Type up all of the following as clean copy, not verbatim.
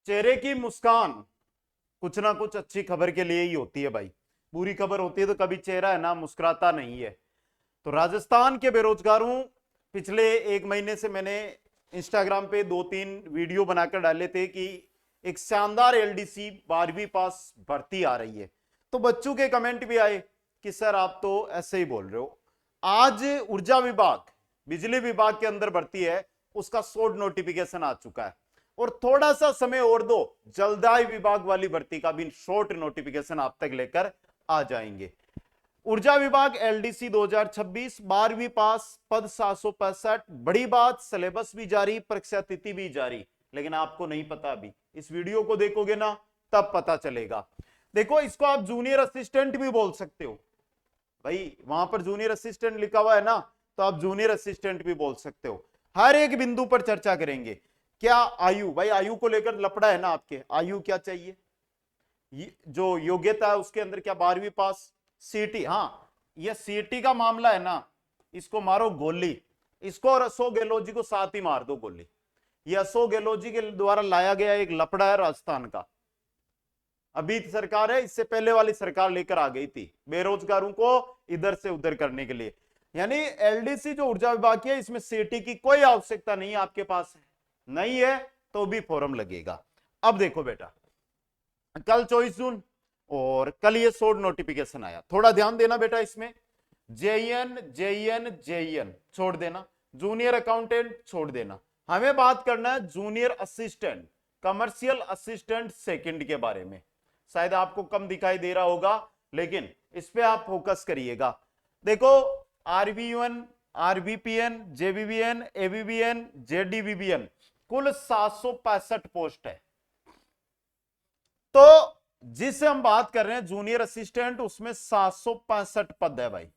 चेहरे की मुस्कान कुछ ना कुछ अच्छी खबर के लिए ही होती है भाई। बुरी खबर होती है तो कभी चेहरा है ना मुस्कुराता नहीं है। तो राजस्थान के बेरोजगारों, पिछले एक महीने से मैंने इंस्टाग्राम पे 2-3 वीडियो बनाकर डाले थे कि एक शानदार एलडीसी 12वीं पास भर्ती आ रही है। तो बच्चों के कमेंट भी आए कि सर आप तो ऐसे ही बोल रहे हो। आज ऊर्जा विभाग, बिजली विभाग के अंदर भर्ती है, उसका शॉर्ट नोटिफिकेशन आ चुका है। और थोड़ा सा समय और दो, जलदाय विभाग वाली भर्ती का भी शॉर्ट नोटिफिकेशन आप तक लेकर आ जाएंगे। ऊर्जा विभाग एलडीसी 2026 12वीं पास, पद 765। बड़ी बात, सिलेबस भी जारी, परीक्षा तिथि भी जारी, लेकिन आपको नहीं पता। अभी इस वीडियो को देखोगे ना तब पता चलेगा। देखो, इसको आप जूनियर असिस्टेंट भी बोल सकते हो भाई, वहां पर जूनियर असिस्टेंट लिखा हुआ है ना, तो आप जूनियर असिस्टेंट भी बोल सकते हो। हर एक बिंदु पर चर्चा करेंगे। क्या आयु, भाई आयु को लेकर लफड़ा है ना आपके, आयु क्या चाहिए, जो योग्यता है उसके अंदर क्या 12वीं पास, सीटी। हाँ, ये सीटी का मामला है ना, इसको मारो गोली, इसको और अशोक गहलोत जी को साथ ही मार दो गोली। ये अशोक गहलोत जी के द्वारा लाया गया एक लफड़ा है राजस्थान का। अभी सरकार है, इससे पहले वाली सरकार लेकर आ गई थी बेरोजगारों को इधर से उधर करने के लिए। यानी एलडीसी जो ऊर्जा विभाग की है, इसमें सीटी की कोई आवश्यकता नहीं है, आपके पास है नहीं है तो भी फॉर्म लगेगा। अब देखो बेटा, कल 24 जून और कल ये शॉर्ट नोटिफिकेशन आया, थोड़ा ध्यान देना बेटा इसमें। जेईएन जेईएन जेईएन छोड़ देना, जूनियर अकाउंटेंट छोड़ देना, हमें बात करना है junior assistant, commercial assistant second के बारे में। शायद आपको कम दिखाई दे रहा होगा, लेकिन इस पे आप फोकस करिएगा। देखो, आरबीयूएन, आरबीपीएन, जेबीबीएन, एबीबीएन, जेडीबीबीएन, कुल 765 पोस्ट है। तो जिससे हम बात कर रहे हैं जूनियर असिस्टेंट, उसमें 765 पद है भाई।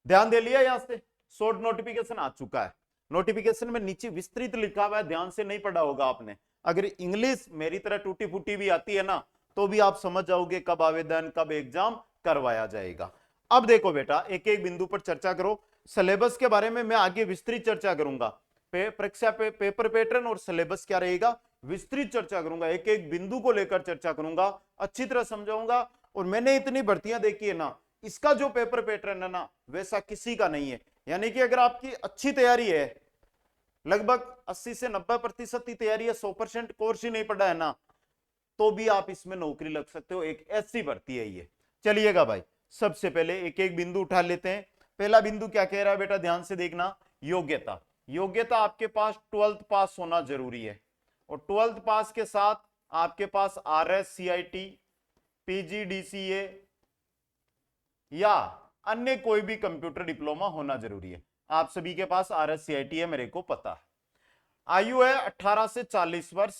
ध्यान दे लिया, यहां से शॉर्ट नोटिफिकेशन आ चुका है। नोटिफिकेशन में नीचे विस्तृत लिखा हुआ है, ध्यान से नहीं पढ़ा होगा आपने। अगर इंग्लिश मेरी तरह टूटी फूटी भी आती है ना, तो भी आप समझ जाओगे कब आवेदन, कब एग्जाम करवाया जाएगा। अब देखो बेटा, एक एक बिंदु पर चर्चा करो। सिलेबस के बारे में मैं आगे विस्तृत चर्चा करूंगा। परीक्षा पे पेपर पैटर्न और सिलेबस क्या रहेगा, विस्तृत चर्चा करूंगा, एक एक बिंदु को लेकर चर्चा करूंगा, अच्छी तरह समझाऊंगा। और मैंने इतनी भर्तियां देखी है ना, इसका जो पेपर पैटर्न है ना, वैसा किसी का नहीं है। यानी कि अगर आपकी अच्छी तैयारी है, लगभग 80 से 90% की तैयारी है, 100% कोर्स ही नहीं पढ़ा है ना, तो भी आप इसमें नौकरी लग सकते हो। एक ऐसी भर्ती है ये। चलिएगा भाई, सबसे पहले एक एक बिंदु उठा लेते हैं। पहला बिंदु क्या कह रहा है बेटा, ध्यान से देखना। योग्यता, योग्यता आपके पास 12th पास होना जरूरी है। और 12th पास के साथ आपके पास RS-CIT, PGDCA या अन्य कोई भी कंप्यूटर डिप्लोमा होना जरूरी है। आप सभी के पास RS-CIT है, मेरे को पता है। आयु है 18 से 40 वर्ष।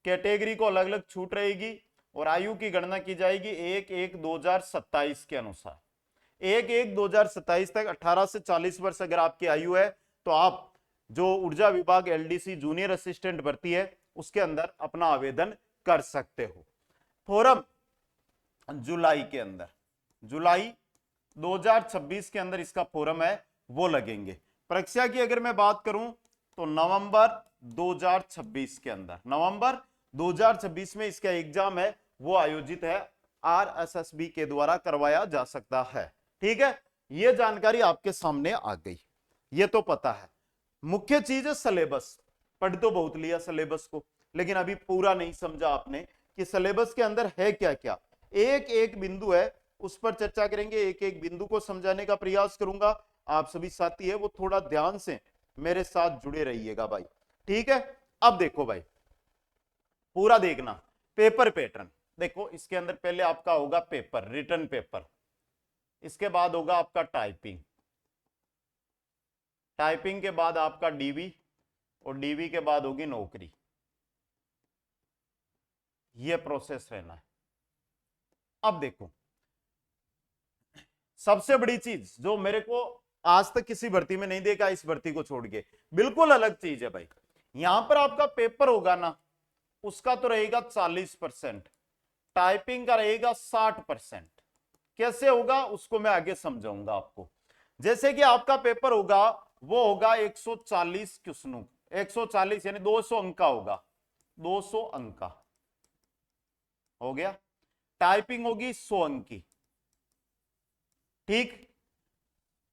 कैटेगरी को अलग अलग छूट रहेगी और आयु की गणना की जाएगी 1/1/2027 के अनुसार। 1/1/2027 तक 18 से 40 वर्ष अगर आपकी आयु है, तो आप जो ऊर्जा विभाग एलडीसी जूनियर असिस्टेंट भर्ती है, उसके अंदर अपना आवेदन कर सकते हो। फॉर्म जुलाई के अंदर, जुलाई 2026 के अंदर इसका फॉर्म है, वो लगेंगे। परीक्षा की अगर मैं बात करूं तो नवंबर 2026 के अंदर, नवंबर 2026 में इसका एग्जाम है, वो आयोजित है, आरएसएसबी के द्वारा करवाया जा सकता है। ठीक है, ये जानकारी आपके सामने आ गई, ये तो पता है। मुख्य चीज है सिलेबस। पढ़ तो बहुत लिया सिलेबस को, लेकिन अभी पूरा नहीं समझा आपने कि सिलेबस के अंदर है क्या क्या। एक एक बिंदु है, उस पर चर्चा करेंगे, एक एक बिंदु को समझाने का प्रयास करूंगा। आप सभी साथी है वो थोड़ा ध्यान से मेरे साथ जुड़े रहिएगा भाई, ठीक है। अब देखो भाई, पूरा देखना। पेपर पैटर्न देखो, इसके अंदर पहले आपका होगा पेपर, रिटन पेपर, इसके बाद होगा आपका टाइपिंग, टाइपिंग के बाद आपका डीवी, और डीवी के बाद होगी नौकरी। यह प्रोसेस रहना है। अब देखो, सबसे बड़ी चीज जो मेरे को आज तक किसी भर्ती में नहीं देखा, इस भर्ती को छोड़ के बिल्कुल अलग चीज है भाई। यहां पर आपका पेपर होगा ना, उसका तो रहेगा 40%, टाइपिंग का रहेगा 60%। कैसे होगा उसको मैं आगे समझाऊंगा आपको। जैसे कि आपका पेपर होगा, वो होगा 140 क्वेश्चनों, 140 यानी 200 अंक का होगा, 200 अंक का हो गया। टाइपिंग होगी 100 अंक की, ठीक।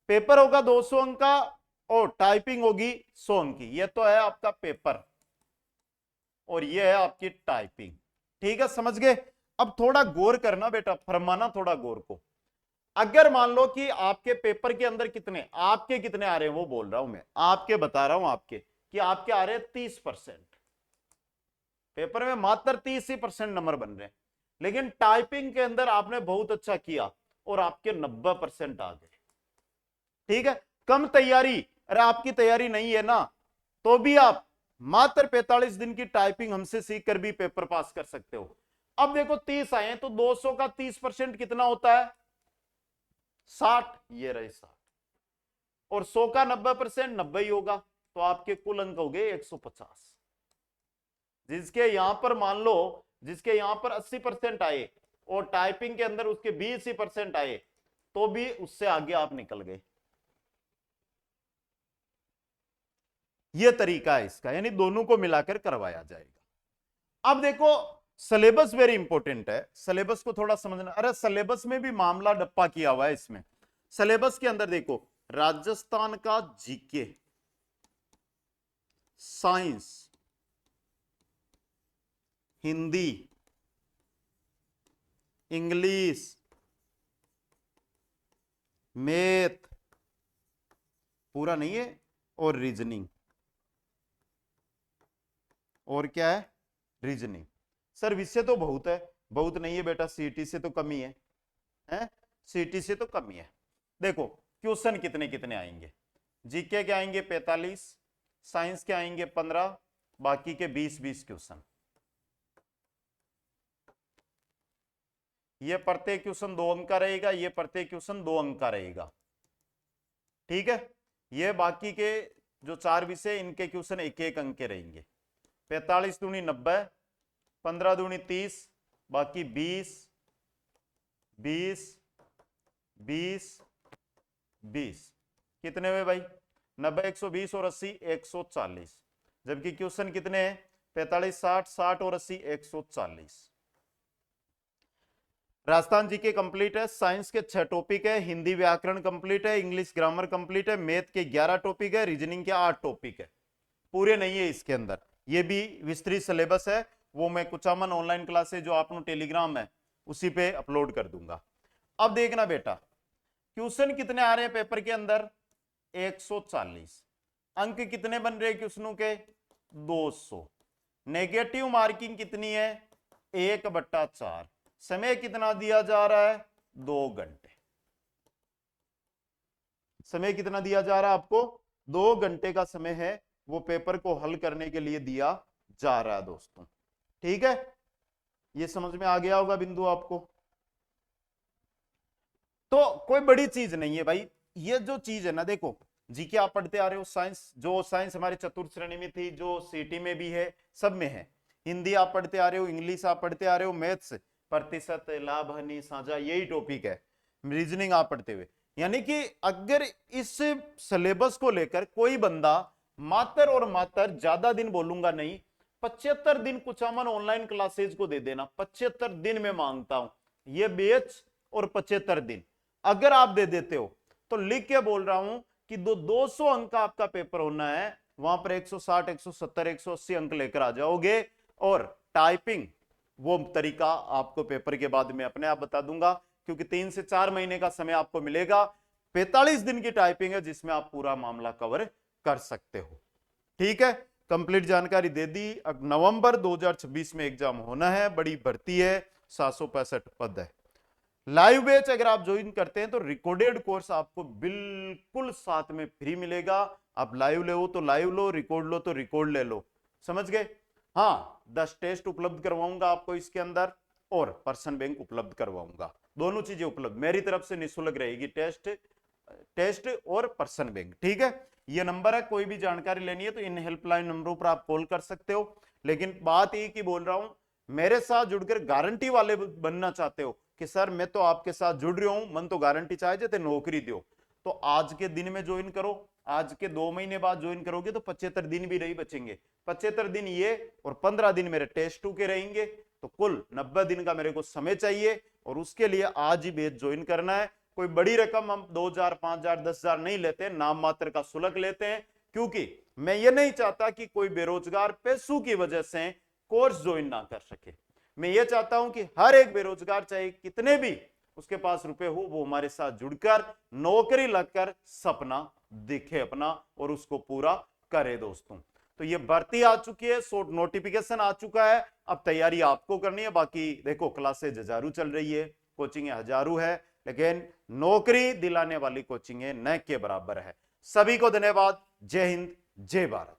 पेपर होगा 200 अंक का और टाइपिंग होगी 100 अंक की। ये तो है आपका पेपर और ये है आपकी टाइपिंग, ठीक है, समझ गए। अब थोड़ा गौर करना बेटा, फरमाना थोड़ा गौर को। अगर मान लो कि आपके पेपर के अंदर कितने, आपके कितने आ रहे हैं वो बोल रहा हूं मैं, आपके बता रहा हूं आपके, कि आपके आ रहे हैं 30%, पेपर में मात्र 30% नंबर बन रहे हैं, लेकिन टाइपिंग के अंदर आपने बहुत अच्छा किया और आपके 90% आ गए, ठीक है। कम तैयारी, अरे आपकी तैयारी नहीं है ना, तो भी आप मात्र 45 दिन की टाइपिंग हमसे सीख कर भी पेपर पास कर सकते हो। अब देखो 30 आए हैं तो 200 का 30% कितना होता है, 60, ये रहे 60, और 100 का 90% 90 ही होगा, तो आपके कुल अंक हो गए 150। जिसके यहां पर मान लो, जिसके यहां पर 80% आए और टाइपिंग के अंदर उसके 20% आए, तो भी उससे आगे आप निकल गए। यह तरीका है इसका, यानी दोनों को मिलाकर करवाया जाएगा। अब देखो सिलेबस वेरी इंपॉर्टेंट है, सिलेबस को थोड़ा समझना। अरे सिलेबस में भी मामला डप्पा किया हुआ है इसमें। सिलेबस के अंदर देखो, राजस्थान का GK, science, Hindi, English, math, पूरा नहीं है, और रीजनिंग, और क्या है, रीजनिंग। सर विषय तो बहुत है, बहुत नहीं है बेटा, सीटी से तो कम ही है? सीटी से तो कम ही है। देखो क्वेश्चन कितने कितने आएंगे, जीके के आएंगे 45, साइंस के आएंगे 15, बाकी के 20-20 क्वेश्चन। ये प्रत्येक क्वेश्चन 2 अंक का रहेगा, ये प्रत्येक क्वेश्चन 2 अंक का रहेगा, ठीक है। ये बाकी के जो 4 विषय, इनके क्वेश्चन 1-1 अंक के रहेंगे। 45 दूनी 90, 15 दूनी 30, बाकी 20, 20, 20, 20, कितने हुए भाई, 90, 120 और 80, 140। जबकि क्वेश्चन कितने हैं, 45, 60, 60 और 80, 140। राजस्थान जीके कंप्लीट है, साइंस के 6 टॉपिक है, हिंदी व्याकरण कंप्लीट है, इंग्लिश ग्रामर कंप्लीट है, मैथ के 11 टॉपिक है, रीजनिंग के 8 टॉपिक है। पूरे नहीं है इसके अंदर, ये भी विस्तृत सिलेबस है, वो मैं कुचामन ऑनलाइन क्लासेस जो आपको टेलीग्राम है उसी पे अपलोड कर दूंगा। अब देखना बेटा, क्वेश्चन कितने आ रहे हैं पेपर के अंदर, 140, अंक कितने बन रहे हैं क्वेश्चनों के, 200। नेगेटिव मार्किंग कितनी है, 1/4। समय कितना दिया जा रहा है, 2 घंटे। समय कितना दिया जा रहा है आपको, 2 घंटे का समय है, वो पेपर को हल करने के लिए दिया जा रहा है दोस्तों, ठीक है। ये समझ में आ गया होगा बिंदु आपको। तो कोई बड़ी चीज नहीं है भाई, ये जो चीज है ना, देखो जीके आप पढ़ते आ रहे हो, साइंस, जो साइंस हमारे चतुर्थ श्रेणी में थी, जो सीटी में भी है, सब में है। हिंदी आप पढ़ते आ रहे हो, इंग्लिश आप पढ़ते आ रहे हो, मैथ्स, प्रतिशत, लाभ, हानि, साझा, यही टॉपिक है। रीजनिंग आप पढ़ते हुए, यानी कि अगर इस सिलेबस को लेकर कोई बंदा मात्र और मात्र, ज्यादा दिन बोलूंगा नहीं, 75 दिन कुचामन ऑनलाइन क्लासेज को दे देना, 75 दिन में मांगता हूं, ये बैच और 75 दिन अगर आप दे देते हो, तो लिख के बोल रहा हूं कि 200 अंक का आपका पेपर होना है, वहां पर 160, 170, 180 अंक लेकर आ जाओगे। और टाइपिंग वो तरीका आपको पेपर के बाद में अपने आप बता दूंगा, क्योंकि 3 से 4 महीने का समय आपको मिलेगा। 45 दिन की टाइपिंग है जिसमें आप पूरा मामला कवर कर सकते हो, ठीक है। कंप्लीट जानकारी दे दी। अब नवंबर 2026 में एग्जाम होना है, बड़ी भर्ती है, 765 पद है। लाइव बैच अगर आप ज्वाइन करते हैं तो रिकॉर्डेड कोर्स आपको बिल्कुल साथ में फ्री मिलेगा। आप लाइव ले तो लाइव लो, रिकॉर्ड लो तो रिकॉर्ड ले लो, समझ गए। हाँ 10 टेस्ट उपलब्ध करवाऊंगा आपको इसके अंदर, और पर्सन बैंक उपलब्ध करवाऊंगा, दोनों चीजें उपलब्ध मेरी तरफ से निःशुल्क रहेगी, टेस्ट और पर्सन बैंक, ठीक है। ये नंबर है, कोई भी जानकारी लेनी है तो इन हेल्पलाइन नंबरों पर आप कॉल कर सकते हो। लेकिन बात ये की बोल रहा हूं, मेरे साथ जुड़कर गारंटी वाले बनना चाहते हो कि सर मैं तो आपके साथ जुड़ रहा हूं, मन तो गारंटी चाहे जाते नौकरी दो, तो आज के दिन में ज्वाइन करो, आज के 2 महीने बाद ज्वाइन करोगे तो 75 दिन भी नहीं बचेंगे। 75 दिन ये और 15 दिन मेरे टेस्ट 2 के रहेंगे, तो कुल 90 दिन का मेरे को समय चाहिए और उसके लिए आज ही बैच ज्वाइन करना है। कोई बड़ी रकम हम 2000, 5000, 10,000 नहीं लेते, नाम मात्र का शुल्क लेते हैं, क्योंकि मैं ये नहीं चाहता कि कोई बेरोजगार पैसों की वजह से कोर्स ज्वाइन ना कर सके। मैं ये चाहता हूं कि हर एक बेरोजगार, चाहे कितने भी उसके पास रुपए हो, वो हमारे साथ जुड़कर नौकरी लगकर सपना दिखे अपना और उसको पूरा करे दोस्तों। तो ये भर्ती आ चुकी है, शॉर्ट नोटिफिकेशन आ चुका है, अब तैयारी आपको करनी है। बाकी देखो क्लासेज हजारों चल रही है, कोचिंग हजारों है, लेकिन नौकरी दिलाने वाली कोचिंग न के बराबर है। सभी को धन्यवाद। जय हिंद, जय भारत।